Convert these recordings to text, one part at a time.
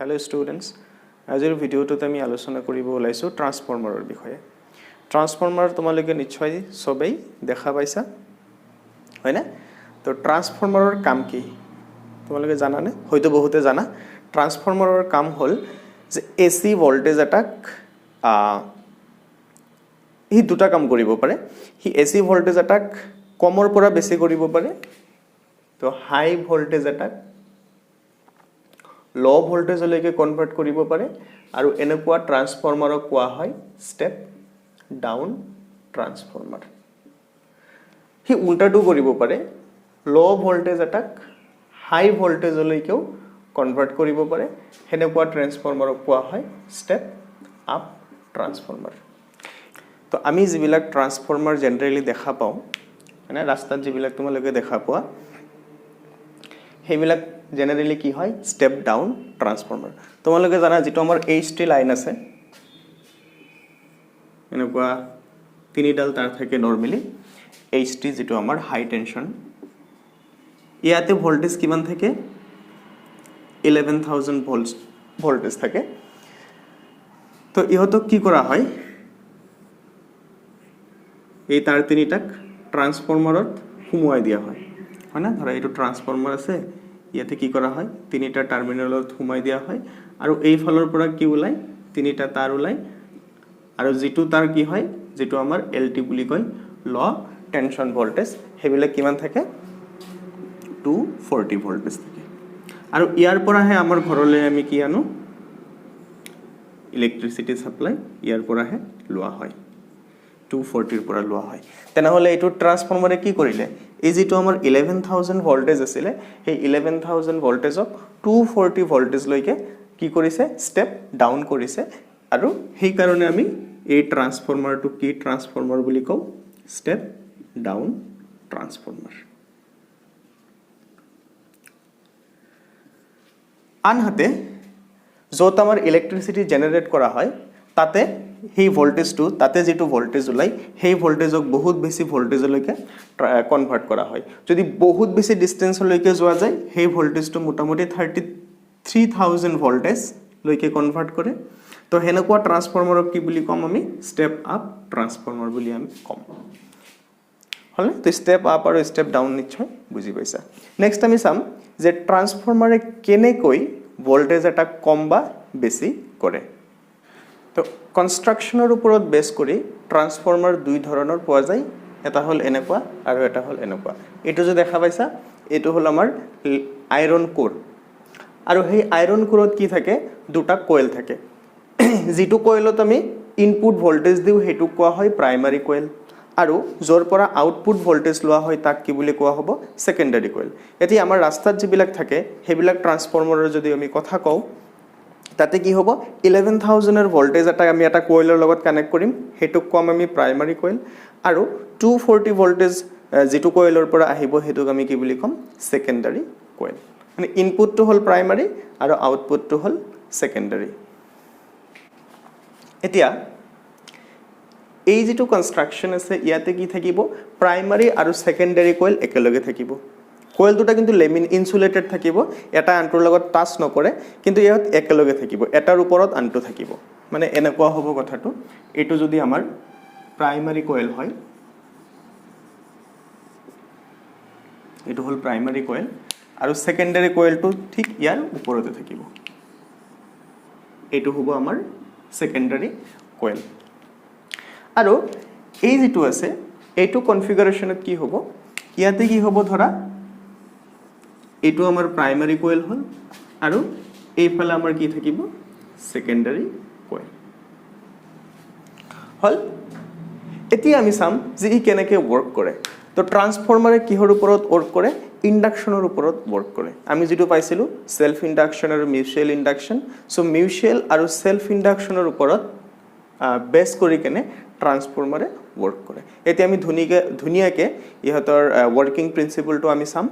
Hello students, আজিৰ ভিডিওটোত আমি আলোচনা কৰিব ওলাইছো ট্ৰান্সফৰ্মাৰৰ বিষয়ে। ট্ৰান্সফৰ্মাৰ তোমালোকে নিশ্চয় সবেই দেখা পাইছা হয় না? তো ট্ৰান্সফৰ্মাৰৰ কাম কি তোমালোকে জানা নে? হয়তো বহুতে জানা। ট্ৰান্সফৰ্মাৰৰ কাম হ'ল যে এসি ভোল্টেজ এটাক হি দুটা কাম কৰিব পাৰে। হি এসি ভোল্টেজ এটাক কমৰ পৰা বেছি কৰিব পাৰে। তো হাই ভোল্টেজ এটাক লো ভোল্টেজলৈকে কনভাৰ্ট কৰিব পাৰে আৰু এনেকুৱা ট্ৰান্সফৰ্মাৰক কোৱা হয় ষ্টেপ ডাউন ট্ৰান্সফৰ্মাৰ। হি উল্টাটো কৰিব পাৰে, লো ভোল্টেজ এটাক হাই ভোল্টেজলৈকেও কনভাৰ্ট কৰিব পাৰে, সেনেকুৱা ট্ৰান্সফৰ্মাৰক কোৱা হয় ষ্টেপ আপ ট্ৰান্সফৰ্মাৰ। তো আমি যিবিলাক ট্ৰান্সফৰ্মাৰ জেনেৰেলি দেখা পাওঁ মানে ৰাস্তাত যিবিলাক তোমালোকে দেখা পোৱা সেইবিলাক জেনেৰেলি কি হয় ষ্টেপ ডাউন ট্ৰান্সফৰ্মাৰ। তোমালোকে জানা যেটো আমাৰ এইচটি লাইন আছে এনেকুৱা তিনিডাল তাৰ থাকে নৰমালি এইচটি যেটো আমাৰ হাই টেনশন ইয়াতে ভোল্টেজ কিমান থাকে 11000 ভোল্টেজ থাকে। তো ইহতক কি কৰা হয় এই তাৰ তিনিটাক ট্ৰান্সফৰ্মাৰত সুমুৱাই দিয়া হয় হয় না? ধৰা এইটো ট্ৰান্সফৰ্মাৰ আছে ইয়াতে কি কৰা হয় তিনিটা টাৰ্মিনালত সুমাই দিয়া হয় আৰু এই ফালৰ পৰা কি ওলাই তিনিটা তাৰ ওলাই আৰু যেটো তাৰ কি হয় যেটো আমাৰ এলটি বুলি কয় লো টেনশন ভোল্টেজ হেবিলাক কিমান থাকে 240 ভোল্টেজ থাকে। আৰু ইয়াৰ পৰাহে আমাৰ ঘৰলৈ আমি কি আনো ইলেক্ট্ৰিসিটি সাপ্লাই ইয়াৰ পৰাহে লোৱা হয় 240 পৰা লোৱা হয়। তেনেহলে এইটো ট্ৰান্সফৰ্মাৰে কি কৰিলে এই যেটো আমাৰ 11000 ভোল্টেজ আছিল সেই 11000 ভোল্টেজক 240 ভোল্টেজ লৈকে কি কৰিছে ষ্টেপ ডাউন কৰিছে আৰু সেই কাৰণে আমি এই ট্ৰান্সফৰ্মাৰটো কি ট্ৰান্সফৰ্মাৰ বুলি কওঁ ষ্টেপ ডাউন ট্ৰান্সফৰ্মাৰ। আনহাতে যত আমাৰ ইলেক্ট্ৰিসিটি জেনাৰেট কৰা হয় তাতে সেই ভোল্টেজটো তাতে যেটো ভোল্টেজ ওলাই সেই ভোল্টেজক বহুত বেছি ভোল্টেজলৈকে কনভাৰ্ট কৰা হয়। যদি বহুত বেছি ডিসটেন্সলৈকে যোৱা যায় সেই ভোল্টেজটো মোটামুটি 33000 ভোল্টেজ লৈকে কনভাৰ্ট কৰে। তো হেনেকুৱা ট্ৰান্সফৰ্মাৰক কি বুলি কম আমি ষ্টেপ আপ ট্ৰান্সফৰ্মাৰ বুলি আমি কম। হলে তো ষ্টেপ আপ আৰু ষ্টেপ ডাউন নিশ্চয় বুজি পাইছা। নেক্সট আমি চাম যে ট্ৰান্সফৰ্মাৰে কেনেকৈ ভোল্টেজ এটা কম বা বেছি কৰে। তো কনস্ট্ৰাকশনৰ ওপৰত বেস কৰি ট্ৰান্সফৰ্মাৰ দুই ধৰণৰ পোৱা যায়, এটা হল এনেকুৱা আৰু এটা হল এনেকুৱা। এটো যে দেখা পাইছা এটো হল আমাৰ আইৰন কোৰ আৰু সেই আইৰন কোৰত কি থাকে দুটা কয়েল থাকে। যেটো কয়েলত আমি ইনপুট ভোল্টেজ দিও হেতু কোৱা হয় প্ৰাইমাৰী কয়েল আৰু জৰ পৰা আউটপুট ভোল্টেজ লোৱা হয় তাক কি বুলি কোৱা হ'ব সেকেন্ডাৰী কয়েল। এটি আমাৰ ৰাস্তাত যিবিলাক থাকে হেবিলাক ট্ৰান্সফৰ্মাৰৰ যদি আমি কথা কওঁ তাতে কি হ'ব 11000 এৰ ভোল্টেজ এটা আমি এটা কয়েলৰ লগত কানেক্ট কৰিম হেতুক কম আমি প্ৰাইমাৰী কয়েল আৰু 240 ভোল্টেজ যেটো কয়েলৰ পৰা আহিব হেতুক আমি কি বুলি কম সেকেন্ডাৰী কয়েল। মানে ইনপুটটো হল প্ৰাইমাৰী আৰু আউটপুটটো হল সেকেন্ডাৰী। এতিয়া এই যেটো কনস্ট্ৰাকশন আছে ইয়াতে কি থাকিব প্ৰাইমাৰী আৰু সেকেন্ডাৰী কয়েল একেলগে থাকিব। কয়েল দুটা কিন্তু লেমিন ইনসুলেটেড থাকিব, এটা আনটোৰ লগত টাচ নকৰে কিন্তু ইয়াত একেলগে থাকিব, এটাৰ ওপৰত আনটো থাকিব। মানে এনেকুৱা হ'ব কথাটো এটো যদি আমাৰ প্ৰাইমাৰী কয়েল হয় এটো হল প্ৰাইমাৰী কয়েল আৰু সেকেন্ডাৰী কয়েলটো ঠিক ইয়াৰ ওপৰতে থাকিব। এটো হ'ব আমাৰ সেকেন্ডাৰী কয়েল। আৰু এই যেটো আছে এইটো কনফিগাৰেশনত কি হ'ব ইয়াতে কি হ'ব ধৰা এটো আমাৰ প্ৰাইমাৰী কয়েল হল আৰু এইফালে আমাৰ কি থাকিব সেকেন্ডাৰী কয়েল হল। এতিয়া আমি চাম যে ই কেনেকৈ ওয়াৰ্ক কৰে। তো ট্ৰান্সফৰ্মাৰে কিহৰ ওপৰত ওয়াৰ্ক কৰে ইন্ডাকশনৰ ওপৰত ওয়াৰ্ক কৰে। আমি যেটো পাইছিলো সেলফ ইন্ডাকশন আৰু মিউচুৱেল ইন্ডাকশন। সো মিউচুৱেল আৰু সেলফ ইন্ডাকশনৰ ওপৰত বেস কৰি কেনে ট্ৰান্সফৰ্মাৰে ওয়াৰ্ক কৰে। এতিয়া আমি ধুনিয়াকে ইহতৰ ওয়াৰ্কিং প্ৰিন্সিপলটো আমি চাম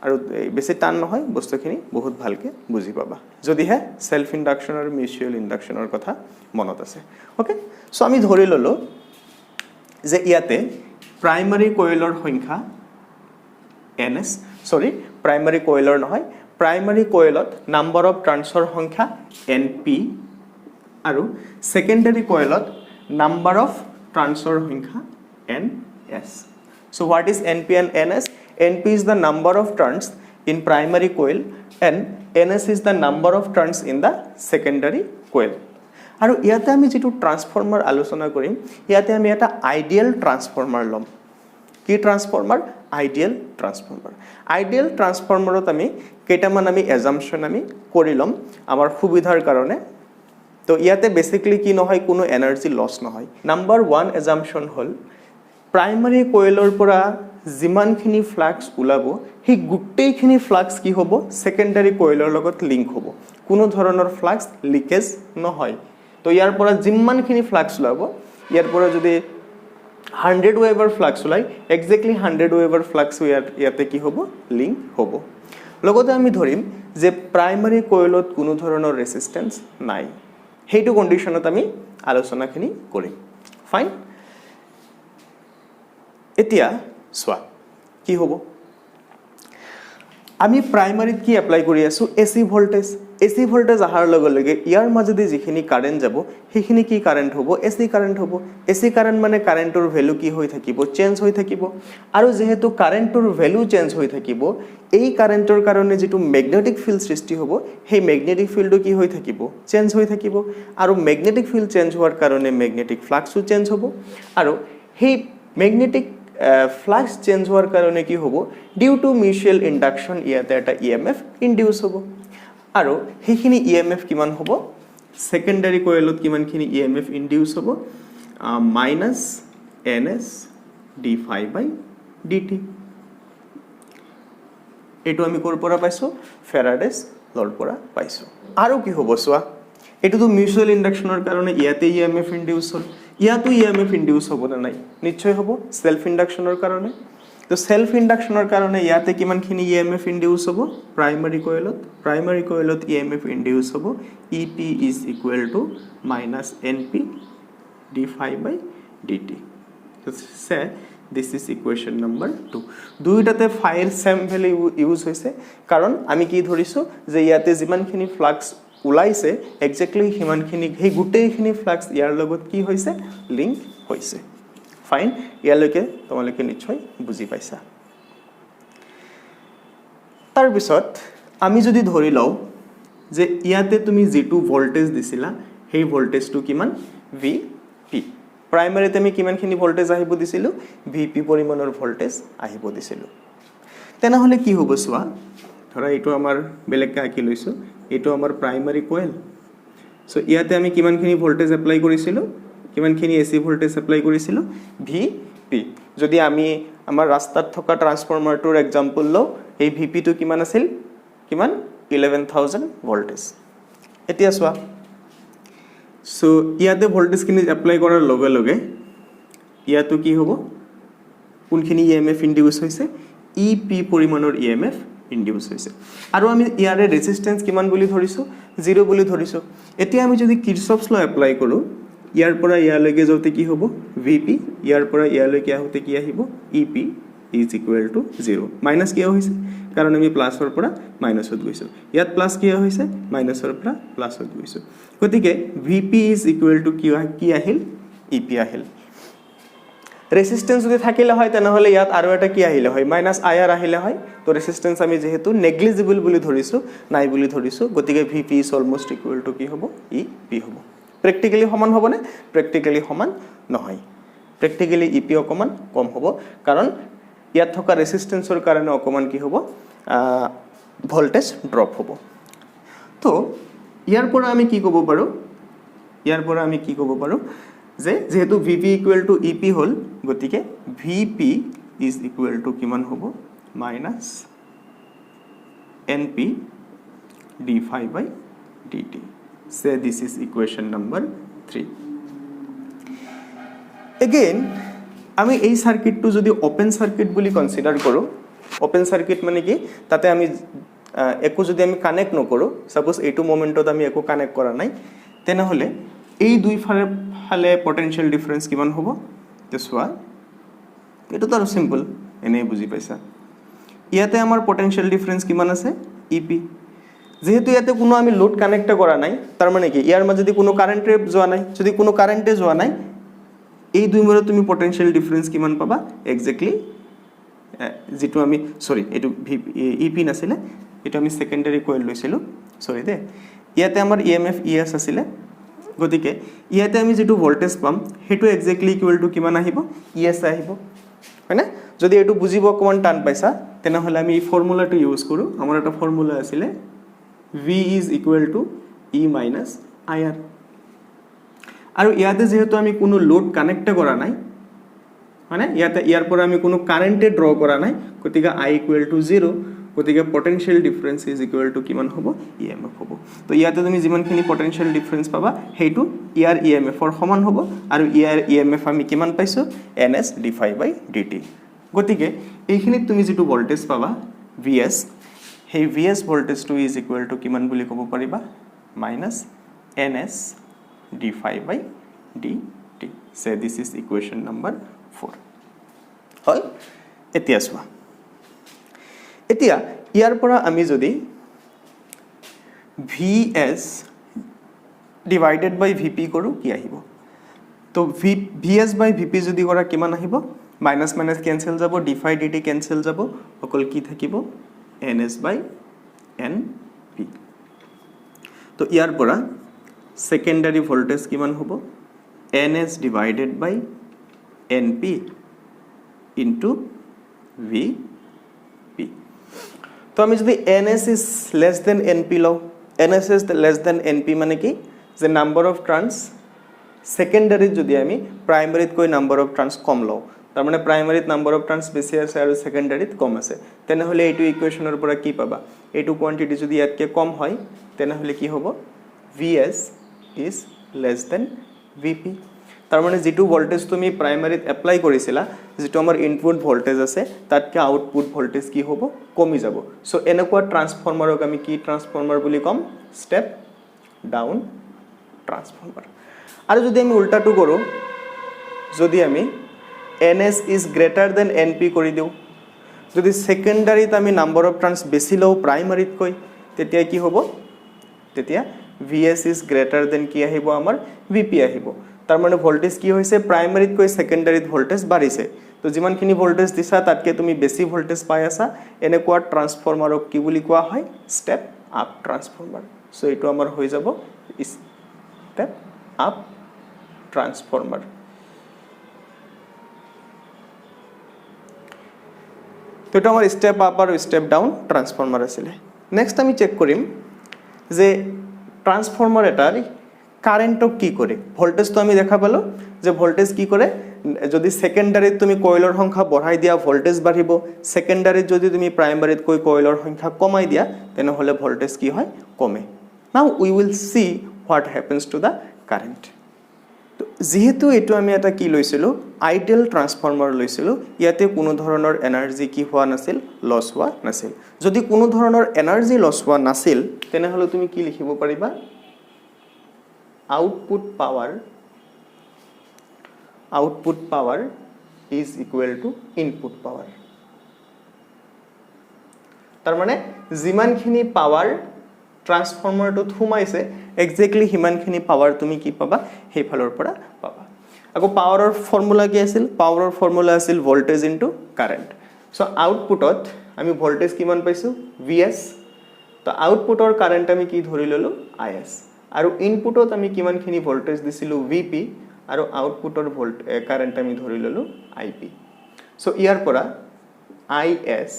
আৰু বেছি টান নহয় বস্তুখিনি বহুত ভালকে বুজি পাবা যদিহে সেলফ ইন্ডাকশন আৰু মিউচুৱেল ইন্ডাকশনৰ কথা মনত আছে। ওকে সো আমি ধৰি ললো যে ইয়াতে প্ৰাইমাৰী কয়েলৰ সংখ্যা ns প্ৰাইমাৰী কয়েলৰ নহয় প্ৰাইমাৰী কয়েলত নাম্বাৰ অফ ট্ৰান্সৰ সংখ্যা NP আৰু সেকেন্ডাৰী কয়েলত নাম্বাৰ অফ ট্ৰান্সৰ সংখ্যা NS. So what is NP and NS? NP is the number of turns in primary coil and NS is the number of turns in the secondary coil. আৰু ইয়াতে আমি যেটো transformer আলোচনা কৰিম ইয়াতে আমি এটা আইডিয়াল ট্ৰান্সফৰ্মাৰ লম কি ট্ৰান্সফৰ্মাৰ আইডিয়াল ট্ৰান্সফৰ্মাৰ আইডিয়াল ট্ৰান্সফৰ্মাৰত আমি কেইটামান আমি এজাম্পশন আমি কৰি লম আমাৰ সুবিধাৰ কাৰণে তো ইয়াতে বেসিক্যালি কি নহয় কোনো এনাৰ্জি লস নহয় নাম্বাৰ 1 এজাম্পশন হল প্ৰাইমাৰী কয়েলৰ পৰা যিমানখিনি ফ্লাক্স ওলাব সেই গুটেইখিনি ফ্লাক্স কি হ'ব সেকেন্ডাৰী কয়েলৰ লগত লিংক হ'ব কোনো ধৰণৰ ফ্লাক্স লিকেজ নহয় তো ইয়াৰ পৰা যিমানখিনি ফ্লাক্স ওলাব ইয়াৰ পৰা যদি 100 ওয়েভাৰ ফ্লাক্স ওলাই এক্স্যাক্টলি 100 ওয়েভাৰ ফ্লাক্স ইয়াতে কি হ'ব লিংক হ'ব লগতে আমি ধৰিম যে প্ৰাইমাৰী কয়েলত কোনো ধৰণৰ ৰেজিস্ট্যান্স নাই হেইটো কন্ডিশনত আমি আলোচনাখিনি কৰিম ফাইন এতিয়া সোৱা কি হ'ব আমি প্ৰাইমাৰীত কি এপ্লাই কৰি আছো এসি ভোল্টেজ আহাৰ লগে লগে ইয়াৰ মাজেদি যিখিনি কাৰেন্ট যাব সেইখিনি কি কাৰেন্ট হ'ব এসি কাৰেন্ট মানে কাৰেন্টৰ ভ্যালু কি হৈ থাকিব চেঞ্জ হৈ থাকিব আৰু যেহেতু কাৰেন্টৰ ভ্যালু চেঞ্জ হৈ থাকিব এই কাৰেন্টৰ কাৰণে যেটো ম্যাগনেটিক ফিল্ড সৃষ্টি হ'ব সেই ম্যাগনেটিক ফিল্ডটো কি হৈ থাকিব চেঞ্জ হৈ থাকিব আৰু ম্যাগনেটিক ফিল্ড চেঞ্জ হোৱাৰ কাৰণে ম্যাগনেটিক ফ্লাক্সও চেঞ্জ হ'ব আৰু সেই ম্যাগনেটিক ফ্লাক্স চেঞ্জ হোৱাৰ কাৰণে কি হ'ব ডিউ টু মিউচুৱেল ইন্ডাকশন ইয়াতে এটা ইএমএফ ইনডিউস হ'ব আৰু সেইখিনি ইএমএফ কিমান হ'ব সেকেন্ডাৰী কয়েলত কিমানখিনি ইএমএফ ইনডিউস হ'ব -ns d∅dt এটো আমি কৰ পৰা পাইছো ফেৰাডেছ লৰ পৰা পাইছো আৰু কি হ'ব সোৱা এটো তো মিউচুৱেল ইন্ডাকশনৰ কাৰণে ইয়াতে ইএমএফ ইনডিউস হ'ল ইয়াতো ইএমএফ ইনডিউস হ'ব না নাই নিশ্চয় হ'ব সেলফ ইন্ডাকশনৰ কাৰণে তো সেলফ ইন্ডাকশনৰ কাৰণে ইয়াতে কিমানখিনি ইএমএফ ইনডিউস হ'ব প্ৰাইমাৰী কয়েলত ইএমএফ ইনডিউস হ'ব EP is equal to -NP d∅dt so say this is equation number 2 দুইটাতে ফায়াৰ সেম ভ্যালু ইউজ হৈছে কাৰণ আমি কি ধৰিছো যে ইয়াতে যিমানখিনি ফ্লাক্স উলাইছে এক্স্যাক্টলি হিমানখিনি সেই গুটেইখিনি ফ্লাক্স ইয়াৰ লগত কি হৈছে লিংক হৈছে ফাইন ইয়ালৈকে তোমালোকে নিশ্চয় বুজি পাইছা তাৰ পিছত আমি যদি ধৰি লও যে ইয়াতে তুমি যেটো ভোল্টেজ দিছিলা সেই ভোল্টেজটো কিমান VP প্ৰাইমাৰীতে আমি কিমানখিনি ভোল্টেজ আহিব দিছিলো VP পৰিমাণৰ ভোল্টেজ আহিব দিছিলো তেনেহলে কি হ'ব সোৱা ধৰা এটো আমাৰ বেলেগকে আকি লৈছো এটো আমাৰ প্ৰাইমাৰী কয়েল সো ইয়াতে আমি কিমানখিনি ভোল্টেজ এপ্লাই কৰিছিলো কিমানখিনি এসি ভোল্টেজ এপ্লাই কৰিছিলো VP যদি আমি আমাৰ ৰাস্তাত থকা ট্ৰান্সফৰ্মাৰটোৰ এক্সাম্পল লও এই VP টো কিমান আছিল কিমান 11000 ভোল্টেজ এতিয়া সোৱা সো ইয়াতে ভোল্টেজ কিনি এপ্লাই কৰাৰ লগে লগে ইয়াতো কি হ'ব কোনখিনি ইএমএফ ইনডিউস হৈছে EP পৰিমাণৰ ইএমএফ ইনডিউস হৈছে আৰু আমি ইয়াৰে ৰেজিস্ট্যান্স কিমান বুলি ধৰিছো 0 বুলি ধৰিছো এতিয়া আমি যদি কিৰচফছ ল এপ্লাই কৰো ইয়াৰ পৰা ইয়ালৈকে যাওতে কি হ'ব VP ইয়াৰ পৰা ইয়ালৈকে আহোতে কি আহিব EP is equal to 0 minus কি হৈছে কাৰণ আমি প্লাসৰ পৰা মাইনাসত গৈছো ইয়াত প্লাস কি হৈছে মাইনাসৰ পৰা প্লাসত গৈছো গতিকে VP is equal to কি আহিল EP আহিল রেজিস্ট্যান্স যদি থাকিলে হয় তেনেহলে ইয়াত আৰু এটা কি আহিলে হয় -IR আহিলে হয় তো ৰেজিস্ট্যান্স আমি যেহেতু নেগলিজিবল বুলি ধৰিছো নাই বুলি ধৰিছো গতিকে VP is almost equal to কি হ'ব EP হ'ব প্র্যাকটিক্যালি সমান হ'ব নে প্র্যাকটিক্যালি সমান নহয় প্র্যাকটিক্যালি EP অকমান কম হ'ব কাৰণ ইয়াত থকা ৰেজিস্ট্যান্সৰ কাৰণে অকমান কি হ'ব ভোল্টেজ ড্ৰপ হ'ব তো ইয়াৰ পৰা আমি কি ক'ব পাৰো যে যেহেতু VP equal to EP হল গতিকে VP is equal to কিমান হ'ব -NP d∅dt say this is equation number 3 again আমি এই সার্কিটটো যদি ওপেন সার্কিট বুলি কনসিডার কৰো ওপেন সাৰ্কিট মানে কি তাতে আমি একো যদি আমি কানেক্ট নকৰো সাপোজ এইটো মোমেন্টত আমি একো কানেক্ট কৰা নাই তেনেহলে এই দুই ফালে পটেনশিয়াল ডিফাৰেন্স কিমান হ'ব তে সোৱা এটো তো সিম্পল এনে বুজি পাইছা ইয়াতে আমাৰ পটেনশিয়াল ডিফাৰেন্স কিমান আছে ইপি যেহেতু ইয়াতে কোনো আমি লোড কানেক্ট কৰা নাই তাৰ মানে কি ইয়াৰ মাজেদি কোনো কাৰেন্ট যোৱা নাই যদি কোনো কাৰেন্টে যোৱা নাই এই দুই মূৰত তুমি পটেনশিয়াল ডিফারেন্স কিমান পাবা এক্স্যাক্টলি যেটো আমি সরি এটো ইপি নাছিলে এটো আমি সেকেন্ডারি কয়েল লৈছিলো সরি দে ইয়াতে আমাৰ ইএমএফ ইএস আছিল গতিকে ইয়াতে আমি যেটো ভোল্টেজ পাম হেটো এক্স্যাক্টলি ইকুয়াল টু কিমান আহিব ইএস আহিব হয়না যদি এটো বুজিব অকমান টান পাইছা তেনেহলে আমি এই ফর্মুলাটো ইউজ কৰো আমাৰ এটা ফৰ্মুলা আছিল V is equal to E minus IR আৰু ইয়াতে যেহেতু আমি কোনো লোড কানেক্ট কৰা নাই মানে ইয়াতে ইয়াৰ পৰা আমি কোনো কাৰেন্টে ড্ৰ কৰা নাই গতিকে I equal to 0 গতিকে potential difference is equal to কিমান হ'ব EMF হ'ব তো ইয়াতে তুমি যিমানখিনি পটেনশিয়াল ডিফারেন্স পাবা হেইটো ইয়াৰ EMF ৰ সমান হ'ব আৰু ইয়াৰ EMF আমি কিমান পাইছো NS d∅dt গতিকে এইখিনিত তুমি যেটো ভোল্টেজ পাবা VS hey VS voltage 2 is equal to কিমান বুলি ক'ব পাৰিবা minus NS d∅dt say this is equation number 4 হয় এতিয়া চোৱা এতিয়া ইয়াৰ পৰা আমি যদি VS divided by VP কৰো কি আহিব তো VS by VP যদি কৰা কিমান আহিব মাইনাস মাইনাস ক্যান্সেল যাব d∅ dt ক্যান্সেল যাব অকল কি থাকিব NS by NP তো ইয়াৰ পৰা সেকেন্ডারি ভোল্টেজ কিমান হ'ব NS divided by NP into VP তো আমি যদি NS is less than NP লও NS is less than NP মানে কি যে নাম্বার অফ ট্রান্স সেকেন্ডারি যদি আমি প্রাইমারিত কই নাম্বার অফ ট্রান্স কম লও তার মানে প্রাইমারিত নাম্বার অফ ট্রান্স বেশি আছে আর সেকেন্ডারিত কম আছে তেনে হলে এইটো ইকুয়েশনৰ পৰা কি পাবা এইটো কোয়ান্টিটি যদি ইয়াতকে কম হয় তেনে হলে কি হ'ব VS is less than VP তার মানে যেটো ভোল্টেজ তুমি প্রাইমারিত এপ্লাই কৰিছিলা যেটো আমাৰ ইনপুট ভোল্টেজ আছে তাতকে আউটপুট ভোল্টেজ কি হ'ব কমি যাব সো এনেকুৱা ট্ৰান্সফৰ্মাৰক আমি কি ট্ৰান্সফৰ্মাৰ বুলি কম স্টেপ ডাউন ট্ৰান্সফৰ্মাৰ আৰু যদি আমি উল্টাটো কৰো যদি আমি NS is greater than NP কৰি দিও যদি সেকেন্ডারিত আমি নাম্বার অফ ট্রান্স বেশি লও প্রাইমারিত কই তেতিয়া কি হ'ব তেতিয়া VS is greater than কি আহিব আমাৰ VP আহিব তাৰ মানে ভোল্টেজ কি হৈছে প্রাইমারিত কই সেকেন্ডারিত ভোল্টেজ বাঢ়িছে তো যিমানখিনি ভোল্টেজ দিছা তাতকে তুমি বেশি ভোল্টেজ পাই আছা এনেকুৱা ট্ৰান্সফৰ্মাৰক কি বুলি কোৱা হয় স্টেপ আপ ট্ৰান্সফৰ্মাৰ সো এটো আমাৰ হৈ যাব স্টেপ আপ ট্ৰান্সফৰ্মাৰ তো এটা আমাৰ স্টেপ আপ আৰু স্টেপ ডাউন ট্ৰান্সফৰ্মাৰ আছিল নেক্সট আমি চেক কৰিম যে ট্ৰান্সফৰ্মাৰ এটাৰ কাৰেন্টক কি কৰে ভোল্টেজ তো আমি দেখা পালো যে ভোল্টেজ কি কৰে যদি সেকেন্ডাৰিত তুমি কয়েলৰ সংখ্যা বঢ়াই দিয়া ভোল্টেজ বাঢ়িব সেকেন্ডাৰিত যদি তুমি প্ৰাইমাৰিত কৈ কয়েলৰ সংখ্যা কমাই দিয়া তেনে হলে ভোল্টেজ কি হয় কমে now we will see what happens to the current তো যেহেতু এটো আমি এটা কি লৈছিলো আইডিয়াল ট্ৰান্সফৰ্মাৰ লৈছিলো ইয়াতে কোনো ধৰণৰ এনাৰ্জি কি হোৱা নাছিল লস হোৱা নাছিল যদি কোনো ধৰণৰ এনাৰ্জি লস হোৱা নাছিল তেনে হলে তুমি কি লিখিব পাৰিবা output power is equal to input power তাৰ মানে যিমানখিনি পাৱাৰ ট্ৰান্সফৰ্মাৰটোত সোমাইছে এক্স্যাক্টলি হিমানখিনি পাৱাৰ তুমি কি পাবা সেই ফালৰ পৰা পাবা আকৌ পাৱাৰৰ ফৰ্মুলা কি আছিল পাৱাৰৰ ফৰ্মুলা আছিল ভোল্টেজ ইনটু কাৰেন্ট সো আউটপুটত আমি ভোল্টেজ কিমান পাইছো VS তো আউটপুটৰ কাৰেন্ট আমি কি ধৰি ললো IS আৰু ইনপুটত আমি কিমানখিনি ভোল্টেজ দিছিলো VP আৰু আউটপুটৰ কাৰেন্ট আমি ধৰি ললো IP সো ইয়াৰ পৰা IS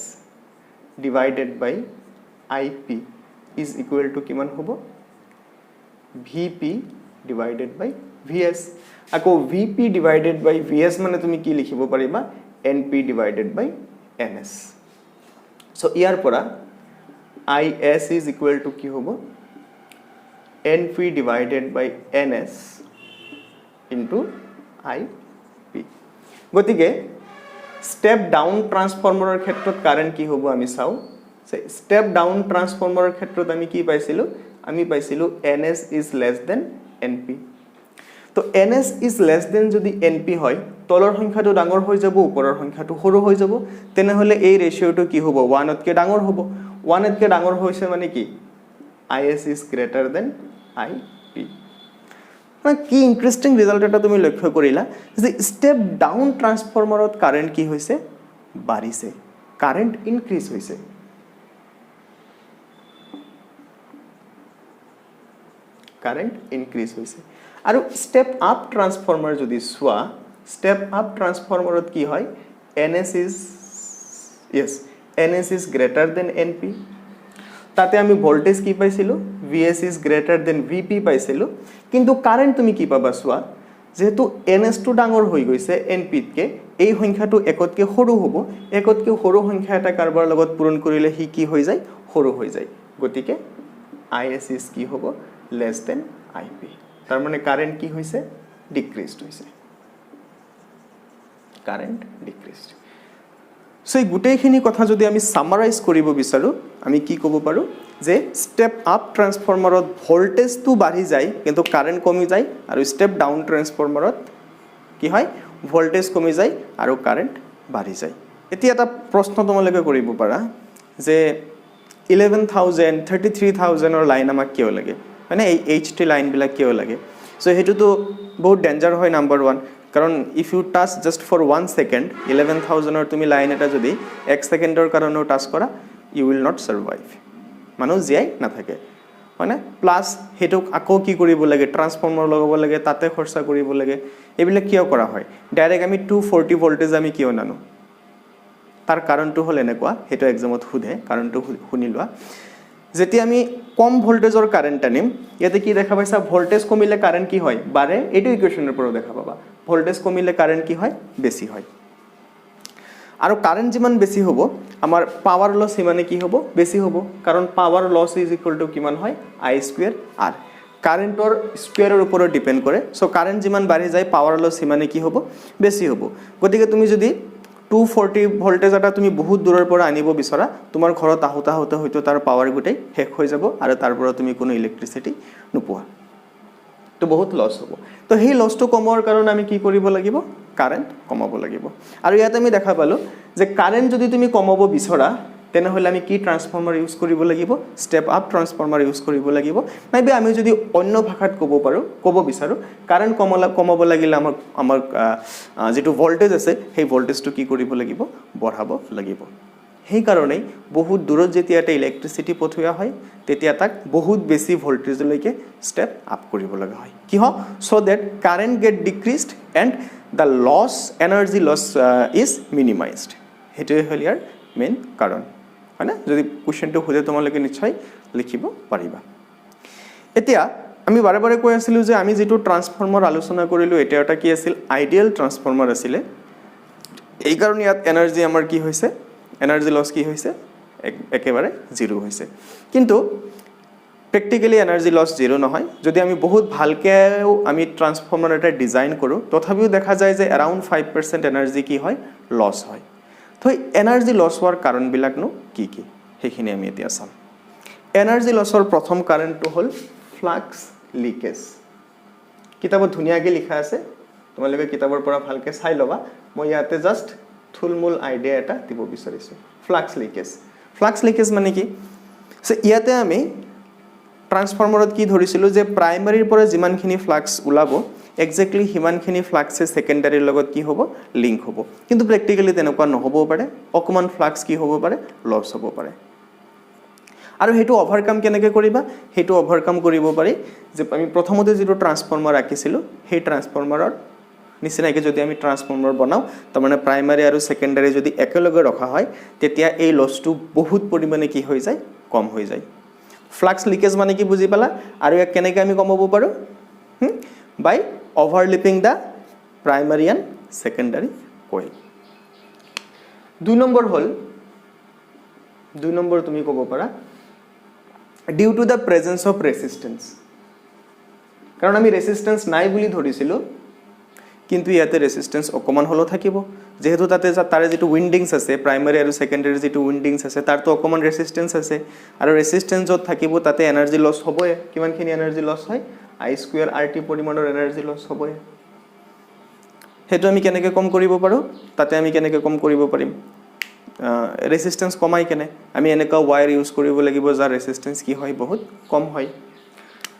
divided by IP is equal to কিমান হ'ব VP divided by VS আকৌ VP divided by VS মানে তুমি কি লিখিব পাৰিবা NP divided by NS so ইয়াৰ পৰা IS is equal to কি হ'ব NP divided by NS into IP গতিকে স্টেপ ডাউন ট্ৰান্সফৰ্মাৰৰ ক্ষেত্ৰত কাৰেন্ট কি হ'ব আমি চাও স্টেপ ডাউন ট্ৰান্সফৰ্মাৰৰ ক্ষেত্ৰত আমি কি পাইছিলো আমি পাইছিলো NS is less than NP তো NS is less than যদি NP হয় তলৰ সংখ্যাটো ডাঙৰ হৈ যাব ওপৰৰ সংখ্যাটো সৰু হৈ যাব তেনে হলে এই ৰেশিওটো কি হ'ব 1 তকৈ ডাঙৰ হ'ব 1 এতকে ডাঙৰ হৈছে মানে কি IS is greater than IP মানে কি ইন্টারেস্টিং ৰিজাল্ট এটা তুমি লক্ষ্য কৰিলা যে স্টেপ ডাউন ট্ৰান্সফৰ্মাৰত কাৰেন্ট কি হৈছে বাঢ়িছে কাৰেন্ট ইনক্ৰিজ হৈছে কাৰেন্ট ইনক্ৰিজ হৈছে আৰু স্টেপ আপ ট্ৰান্সফৰ্মাৰ যদি চোৱা স্টেপ আপ ট্ৰান্সফৰ্মাৰত কি হয় NS is greater than NP তাতে আমি ভোল্টেজ কি পাইছিলো VS is greater than VP পাইছিলো কিন্তু কারেন্ট তুমি কি পাবা চোৱা যেহেতু NS টো ডাঙৰ হৈ গৈছে NP তকে এই সংখ্যাটো একতকে সৰু হ'ব একতকে সৰু সংখ্যা এটা কাৰবাৰ লগত পূৰণ কৰিলে হি কি হৈ যায় সৰু হৈ যায় গতিকে IS is কি হ'ব less than IP তাৰ মানে কাৰেন্ট কি হৈছে ডিক্ৰিজড হৈছে কাৰেন্ট ডিক্ৰিজড সো এই গোটেইখিনি কথা যদি আমি সামাৰাইজ কৰিব বিচাৰো আমি কি ক'ব পাৰো যে স্টেপ আপ ট্ৰান্সফৰ্মাৰত ভোল্টেজটো বাঢ়ি যায় কিন্তু কাৰেন্ট কমি যায় আৰু স্টেপ ডাউন ট্ৰান্সফৰ্মাৰত কি হয় ভোল্টেজ কমি যায় আৰু কাৰেন্ট বাঢ়ি যায় এতিয়া এটা প্ৰশ্ন তোমালোকে কৰিব পাৰা যে 11000 33000 ৰ লাইন আমাক কিয় লাগে মানে এই HT লাইন বিলাক কিয় লাগে সো হেতুটো বহুত ডেঞ্জাৰ হয় নাম্বাৰ 1 কারণ if you touch just for 1 second 11000 এর তুমি লাইন এটা যদি 1 সেকেন্ডের কারণে টাচ করা ইউ উইল নট সার্ভাইভ মানুষ জিয়াই না থাকে মানে প্লাস হেতুক আকো কি কৰিব লাগে ট্ৰান্সফৰ্মাৰ লগাব লাগে তাতে খৰচা কৰিব লাগে এবিলে কিয় কৰা হয় ডাইৰেক্ট আমি 240 ভোল্টেজ আমি কিয় নানো তাৰ কাৰণটো হল এনেকুৱা হেতু এক্সামত খুদে কাৰণটো শুনি লোৱা যেতি আমি কম ভোল্টেজৰ কাৰেন্ট আনিম ইয়াতে কি দেখা পাইছা ভোল্টেজ কমিলে কাৰেন্ট কি হয় বাৰে এটো ইকুয়েশনৰ পৰা দেখা পাবা ভোল্টেজ কমিলে কাৰেন্ট কি হয় বেশি হয় আৰু কাৰেন্ট যিমান বেশি হ'ব আমাৰ পাৱাৰ লস হিমানে কি হ'ব বেশি হ'ব কাৰণ power loss is equal to কিমান হয় I²R কাৰেন্টৰ স্কয়াৰৰ ওপৰত ডিপেন্ড কৰে সো কাৰেন্ট যিমান বাঢ়ি যায় পাৱাৰ লস হিমানে কি হ'ব বেশি হ'ব গতিকে তুমি যদি 240 ভোল্টেজ এটা তুমি বহুত দূৰৰ পৰা আনিব বিচৰা তোমাৰ ঘৰত আহুতা হতে হয়তো তাৰ পাৱাৰ গুটেই শেষ হৈ যাব আৰু তাৰ পৰা তুমি কোনো ইলেক্ট্ৰিসিটি নোপোৱা তো বহুত লস হ'ব তো সেই লসটো কমৰ কাৰণে আমি কি কৰিব লাগিব কাৰেন্ট কমাব লাগিব আৰু ইয়াত আমি দেখা পালো যে কাৰেন্ট যদি তুমি কমাব বিচৰা তেনে হলে আমি কি ট্ৰান্সফৰ্মাৰ ইউজ কৰিব লাগিব স্টেপ আপ ট্ৰান্সফৰ্মাৰ ইউজ কৰিব লাগিব নাইবে আমি যদি অন্য ভাষাত ক'ব বিচাৰো কাৰেন্ট কমাব লাগিলে আমাৰ যেটো ভোল্টেজ আছে সেই ভোল্টেজটো কি কৰিব লাগিব বঢ়াব লাগিব সেই কাৰণেই বহুত দূৰত যেতিয়া এটা ইলেক্ট্ৰিসিটি পঠোৱা হয় তেতিয়া তাক বহুত বেছি ভোল্টেজলৈকে স্টেপ আপ কৰিব লগা হয় কি হয় so that current get decreased and the energy loss is minimized হেতুৱে হল ইয়াৰ মেইন কাৰণ হয় না যদি কোৱেশ্চনটো খুদে তোমালোকে নিশ্চয় লিখিব পাৰিবা এতিয়া আমি বাৰে বাৰে কৈ আছিলো যে আমি যেটো ট্ৰান্সফৰ্মাৰ আলোচনা কৰিলো এটা এটা কি আছিল আইডিয়াল ট্ৰান্সফৰ্মাৰ আছিল এই কাৰণ ইয়াত এনাৰ্জি আমাৰ কি হৈছে এনাৰ্জি লস কি হৈছে একেবাৰে জিৰো হৈছে কিন্তু প্ৰ্যাকটিক্যালি এনাৰ্জি লস জিৰো নহয় যদি আমি বহুত ভালকে আমি ট্ৰান্সফৰ্মাৰ এটা ডিজাইন কৰো তথাপিও দেখা যায় যে अराउंड 5% এনাৰ্জি কি হয় লস হয় তো এনাৰ্জি লস হোৱাৰ কাৰণবিলাকনো কি কি হেখিনি আমি এতিয়া চাম এনাৰ্জি লসৰ প্ৰথম কাৰণটো হল ফ্লাক্স লিকেজ কিতাবত ধুনিয়াকে লিখা আছে তোমালোকে কিতাবৰ পৰা ভালকে চাই লবা মই ইয়াতে জাস্ট থুলমূল আইডিয়া এটা দিব বিচাৰিছো ফ্লাক্স লিকেজ মানে কি সো ইয়াতে আমি ট্ৰান্সফৰ্মাৰত কি ধৰিছিলো যে প্ৰাইমাৰীৰ পৰা যিমানখিনি ফ্লাক্স উলাব এক্স্যাক্টলি হিমানখিনি ফ্লাক্সে সেকেন্ডাৰীৰ লগত কি হ'ব লিংক হ'ব কিন্তু প্ৰ্যাকটিক্যালি তেনেকুৱা নহব পাৰে অকমান ফ্লাক্স কি হ'ব পাৰে লস হ'ব পাৰে আৰু হেতু ওভাৰকাম কেনেকৈ কৰিবা হেতু ওভাৰকাম কৰিব পাৰি যে আমি প্ৰথমতে যেটো ট্ৰান্সফৰ্মাৰ ৰাখিছিলো সেই ট্ৰান্সফৰ্মাৰৰ নিচিনাকৈ যদি আমি ট্ৰান্সফৰ্মাৰ বনাও তাৰ মানে প্ৰাইমাৰী আৰু সেকেন্ডাৰী যদি একেলগে ৰখা হয় তেতিয়া এই লসটো বহুত পৰিমাণে কি হৈ যায় কম হৈ যায় ফ্লাক্স লিকেজ মানে কি বুজি পালা আৰু এক কেনেকৈ আমি কমাব পাৰো by overlapping the primary and secondary coil দুই নম্বৰ তুমি ক'ব পাৰা due to the presence of resistance কাৰণ আমি ৰেজিস্ট্যান্স নাই বুলি ধৰিছিলো কিন্তু ইয়াতে ৰেজিস্ট্যান্স অকমান হলো থাকিব যেহেতু তাতে তাৰে যেটো উইন্ডিংস আছে প্ৰাইমাৰী আৰু সেকেন্ডাৰী যেটো উইন্ডিংস আছে তাৰটো অকমান ৰেজিস্ট্যান্স আছে আৰু ৰেজিস্ট্যান্সত থাকিব তাতে এনাৰ্জি লস হ'বই কিমানখিনি এনাৰ্জি লস হয় I²RT পৰিমাণৰ এনাৰ্জি লস হ'বই হেতু আমি কেনেকৈ কম কৰিব পাৰো তাতে আমি কেনেকৈ কম কৰিব পাৰিম ৰেজিষ্টেঞ্চ কমাই কেনে আমি এনেকুৱা ৱায়াৰ ইউজ কৰিব লাগিব যাৰ ৰেজিষ্টেঞ্চ কি হয় বহুত কম হয়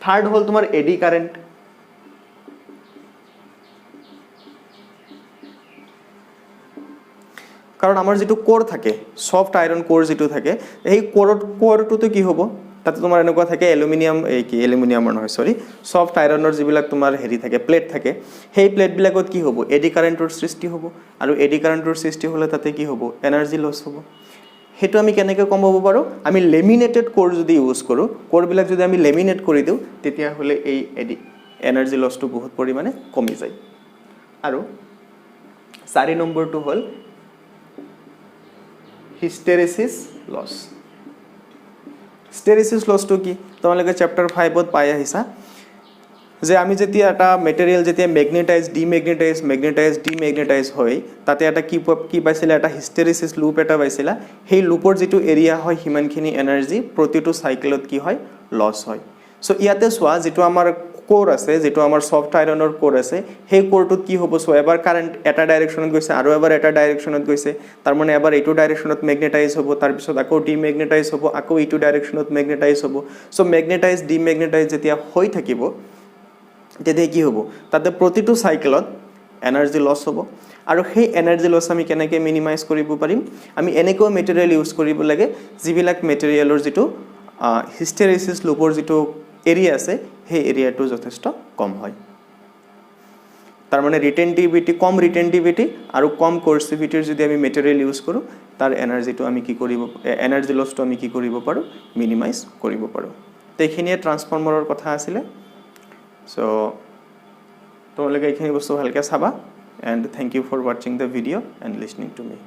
থাৰ্ড হ'ল তোমাৰ এডি কাৰেণ্ট কাৰণ আমাৰ যেটো কোৰ থাকে সফট আইৰন কোৰ যেটো থাকে এই কোৰটোতে কি হ'ব তাতে তোমাৰ এনেকুৱা থাকে এলুমিনিয়াম এলুমিনিয়ামৰ নহয় সৰি সফট আইৰনৰ যিবিলাক তোমাৰ হেৰি থাকে প্লেট থাকে সেই প্লেট বিলাকত কি হ'ব এডি কাৰেণ্টৰ সৃষ্টি হ'ব আৰু এডি কাৰেণ্টৰ সৃষ্টি হ'লে তাতে কি হ'ব এনাৰ্জি লছ হ'ব হেতু আমি কেনেকৈ কমাব পাৰো আমি লেমিনেটেড কোৰ যদি ইউজ কৰো কোৰ বিলাক যদি আমি লেমিনেট কৰি দিও তেতিয়া হলে এই এনাৰ্জি লছটো বহুত পৰিমাণে কমি যায় আৰু 4 নম্বৰটো হ'ল হিষ্টেৰেসিস লছ হিষ্টেৰেসিস লছটো কি তোমালোকে চ্যাপ্টাৰ 5 ত পাই আহিছা যে আমি যেতিয়া এটা মেটেৰিয়েল যেতিয়া ম্যাগনেটাইজ ডিম্যাগনেটাইজ হয় তাতে এটা কি পাইছিল এটা হিষ্টেৰেসিস লুপ এটা পাইছিল সেই লুপৰ যেটো এৰিয়া হয় হিমানখিনি এনাৰ্জি প্ৰতিটো সাইকেলত কি হয় লছ হয় সো ইয়াতে সোৱা যেটো আমাৰ কোৰ আছে যেটো আমাৰ সফট আইৰনৰ কোৰ আছে সেই কোৰটোত কি হ'ব সো এবাৰ কাৰেন্ট এটা ডাইৰেকশনত গৈছে আৰু এবাৰ এটা ডাইৰেকশনত গৈছে তাৰ মানে এবাৰ এইটো ডাইৰেকশনত ম্যাগনেটাইজ হ'ব তাৰ পিছত আকৌ ডিম্যাগনেটাইজ হ'ব আকৌ এইটো ডাইৰেকশনত ম্যাগনেটাইজ হ'ব সো ম্যাগনেটাইজ ডিম্যাগনেটাইজ যেতিয়া হৈ থাকিব তেতিয়া কি হ'ব তাতে প্ৰতিটো সাইকেলত এনাৰ্জি লছ হ'ব আৰু সেই এনাৰ্জি লছ আমি কেনেকৈ মিনিমাইজ কৰিব পাৰিম আমি এনেকুৱা মেটেৰিয়েল ইউজ কৰিব লাগে যিবিলাক মেটেৰিয়েলৰ যেটো হিষ্টেৰেসিস লুপৰ যেটো এৰিয়া আছে সেই এৰিয়াটো যথেষ্ট কম হয় তাৰ মানে ৰিটেনটিভিটি কম ৰিটেনটিভিটি আৰু কম কোৰ্সিভিটিৰ যদি আমি মেটেৰিয়েল ইউজ কৰো তাৰ এনাৰ্জিটো আমি কি কৰিব এনাৰ্জি লছটো আমি কি কৰিব পাৰো মিনিমাইজ কৰিব পাৰো তেখিনিয়ে ট্ৰান্সফৰ্মাৰৰ কথা আছিল সো তোমালোকে এইখিনি বস্তু ভালকৈ চাবা and thank you for watching the video and listening to me